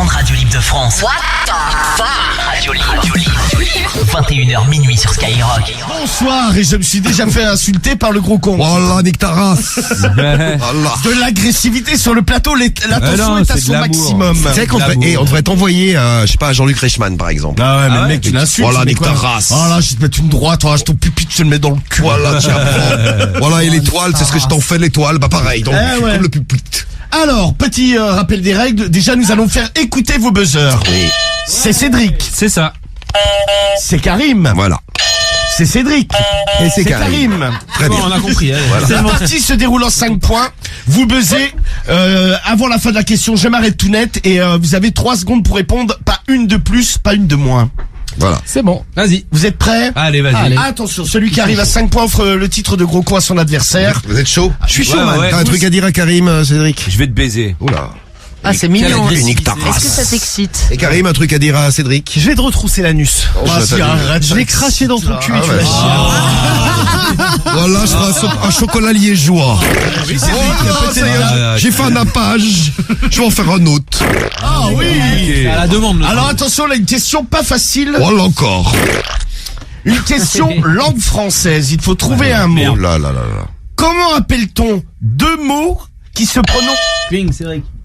grande radio libre de France. What the fuck? Radio libre. 21h minuit sur Skyrock. Bonsoir, et je me suis déjà fait insulter par le gros con. Voilà, nique ta race. Voilà. De l'agressivité sur le plateau, l'attention est à son maximum. Tu sais qu'on on devrait t'envoyer, je sais pas, à Jean-Luc Reichmann, par exemple. Ah ouais, mais le mec, tu l'insultes. Voilà, nique ta race. Oh là, je vais te mettre une droite, ton pupitre, je te le mets dans le cul. Voilà, tiens, prends. Voilà, et l'étoile, c'est ce que je t'en fais, l'étoile, bah pareil, donc, ouais. comme le pupitre. Alors, petit rappel des règles. Déjà, nous allons faire écouter vos buzzers. Oui. C'est Cédric. C'est ça. C'est Karim. Voilà. C'est Cédric. Et c'est Karim. Très bien. On a compris. Voilà. La partie se déroule en 5 points. Vous buzzez avant la fin de la question. Je m'arrête tout net et vous avez 3 secondes pour répondre. Pas une de plus, pas une de moins. Voilà. C'est bon. Vas-y. Vous êtes prêts? Allez, vas-y. Allez. Attention, celui qui arrive à 5 points offre le titre de gros con à son adversaire. Vous êtes chaud? Je suis chaud, Ouais, man. ouais. T'as un truc à dire à Karim, Cédric? Je vais te baiser. Oula. Ah, c'est mignon. Nique ta Est-ce que race. ça t'excite? Et Karim, un truc à dire à Cédric? Je vais te retrousser l'anus. Je vais cracher dans ton cul et tu vas chier. Voilà, je ferai un chocolat liégeois. Oui, Cédric, J'ai fait un nappage. Je vais en faire un autre. Ah oui. À la demande. Alors attention, là, une question pas facile. Voilà encore. Une question langue française. Il faut trouver un mot. Oh là là là là. Comment appelle-t-on 2 mots qui se prononcent...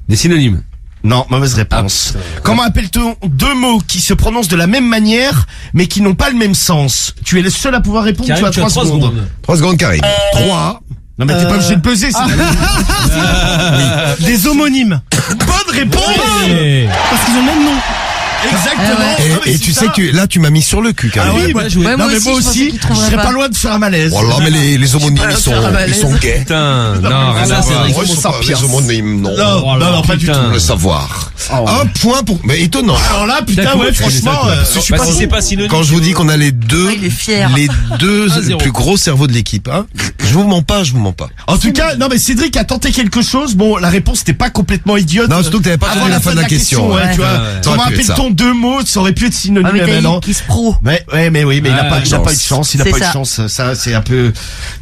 Des synonymes. Non, mauvaise réponse. Comment appelle-t-on 2 mots qui se prononcent de la même manière, mais qui n'ont pas le même sens? Tu es le seul à pouvoir répondre, tu as 3 secondes. 3 secondes, Karim. 3. Non mais t'es pas obligé de peser, c'est Des homonymes. bonne réponse. Parce qu'ils ont le même nom. Exactement. Et tu sais que là, tu m'as mis sur le cul, Karim. Ah oui, bien joué. Ouais, Non moi mais aussi, moi je pensais aussi, qu'il je trouverait serais pas. pas loin de faire un malaise. Voilà, mais les homonymes, ils sont gays. Putain. Non, rien à Ouais, voir. ils sont pas- les homonymes, non. Non, pas du tout. Le savoir. Un point pour... Mais étonnant. Alors là, putain, D'accord, ouais, tu connais franchement, ça, toi. je suis pas si c'est pas synonyme. Quand je vous dis qu'on a les deux, il est fier. les deux 1-0. plus gros cerveaux de l'équipe, hein. Je vous mens pas. En tout cas, non mais Cédric a tenté quelque chose. Bon, la réponse n'était pas complètement idiote. Non, surtout que t'avais pas Avant entendu la fin de la question. ouais, tu vois. Ça Comment aurait pu être ça. appelle-t-on 2 mots? Ça aurait pu être synonyme, Ah, mais mais t'as non. dit Kiss Pro. Mais il a pas eu de chance. Il a C'est pas eu de ça. chance. Ça, c'est un peu.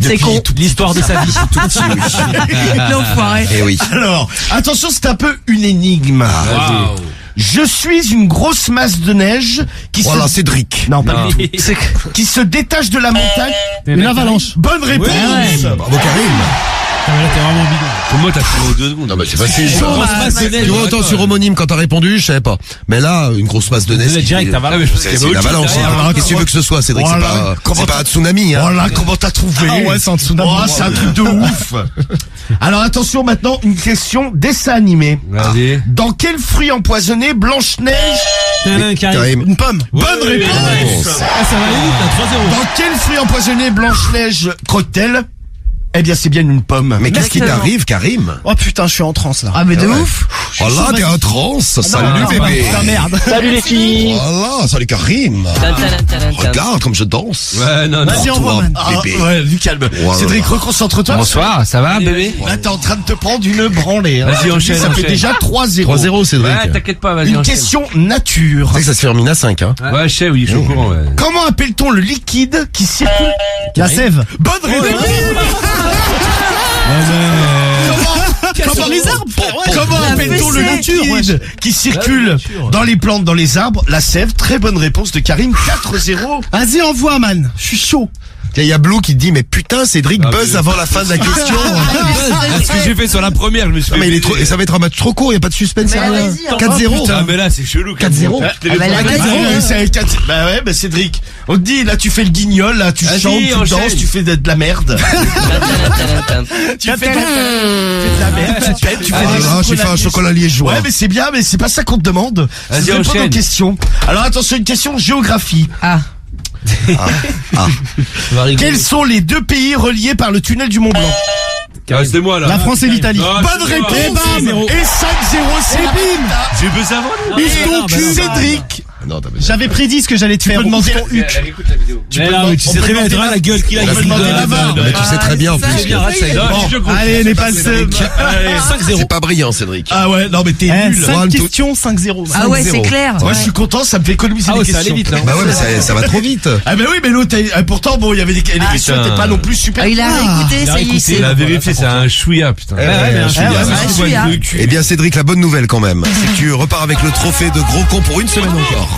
C'est depuis con. tout L'histoire de sa vie. Tout petit, oui. L'enfoiré. Eh oui. Alors, attention, c'est un peu une énigme. Waouh. Je suis une grosse masse de neige qui Voilà, se... Cédric. Non, pas du tout. Qui se détache de la montagne. Une avalanche. Bonne réponse. Bravo, Karim. Comment t'as fait aux 2 secondes? Non, mais c'est facile. ça. Tu vois, autant sur homonyme, quand t'as répondu, je savais pas. Mais là, une grosse masse de neige. Direct, t'as valable. C'est une avalanche. derrière. Qu'est-ce que tu veux que ce soit, Cédric? Voilà. C'est pas un tsunami, hein. Voilà, comment t'as trouvé? Ah ouais, c'est un tsunami. Oh, c'est un truc de ouf. Alors attention, maintenant, une question dessin animé. Vas-y. Dans quel fruit empoisonné Blanche-Neige... Karim. Une pomme. Bonne réponse. Ah, ça va aller vite, t'as 3-0. Dans quel fruit empoisonné Blanche-Neige croque-t-elle? Eh bien, c'est bien une pomme. Mais qu'est-ce qui t'arrive, Karim? Oh putain, je suis en transe là. Ah, mais de ouf. Oh là, t'es un trans. Salut, bébé. Putain, merde. Salut les filles. Voilà, salut, Karim. Regarde comme je danse. Ouais, non, non. Vas-y, envoie, Toi, man. bébé. Ouais, du calme. Voilà. Cédric, reconcentre-toi. Bonsoir, ça va, bébé? Là, t'es en train de te prendre une branlée. Hein. Vas-y, enchaîne, Ça fait enchaîne. déjà 3-0. 3-0, Cédric. Ouais, t'inquiète pas, vas-y. Une enchaîne. question nature. Tu sais que ça se termine à 5, hein. Ouais, je sais, oui, je suis au courant, ouais. Comment appelle-t-on le liquide qui circule? La sève. Bonne réponse. Comment les arbres? Comment appelle-t-on le AVC. liquide qui circule dans les plantes, dans les arbres? La sève. Très bonne réponse de Karim. 4-0. Vas-y, envoie, man. Je suis chaud. Il y a Blue qui te dit, mais putain, Cédric buzz avant la fin de la question. Ce que j'ai fait sur la première, je me suis Non, mais fait il est trop, et ça va être un match trop court, il n'y a pas de suspense. Mais rien. vas-y, 4-0. Putain, mais là, c'est chelou. 4-0. Ah, bah, la vas-y. Bah ouais, bah Cédric. On te dit, là, tu fais le guignol, là, tu Vas-y, chantes, tu enchaîne. danses, tu fais de la merde. Tu fais de la merde, tu pètes, tu fais des Ah, j'ai fait un chocolat liégeois. Ouais, mais c'est bien, mais c'est pas ça qu'on te demande. Vas-y, C'est répondre enchaîne. aux questions. Alors attention, une question géographie. Ah. Quels sont les 2 pays reliés par le tunnel du Mont Blanc? C'est moi, là. La France et l'Italie. Non, Bonne c'est moi. réponse. Et bam. Et 5-0, c'est bim. J'ai besoin avant. Et donc, Cédric Non, t'as pas J'avais prédit ce que j'allais te faire. peux demander- Ton Huc. Écoute la vidéo. Tu Mais peux non, demander- mais tu on sais peut très bien, demander tu vois la gueule qu'il a. on peut demander la VAR. Mais tu sais très bien en plus. C'est bien, rate ça. Allez, n'est pas le seul. Allez, 5-0. C'est pas brillant, Cédric. Ah ouais, non mais t'es nul. 5 One, two. questions, 5-0. Ah ouais, 5-0. c'est clair. Moi je suis content, ça me fait économiser Ah les ouais, ça questions. allait vite là. Bah ouais, mais ça va trop vite. Ah bah oui, mais l'autre, pourtant bon, il y avait des questions, putain. t'es pas non plus super. Ah, il a réécouté, ça y est, c'est Il a vérifié, c'est un chouïa, putain. un chouïa. Un chouïa. Eh bien, Cédric, la bonne nouvelle quand même, c'est que tu repars avec le trophée de gros con pour une semaine encore.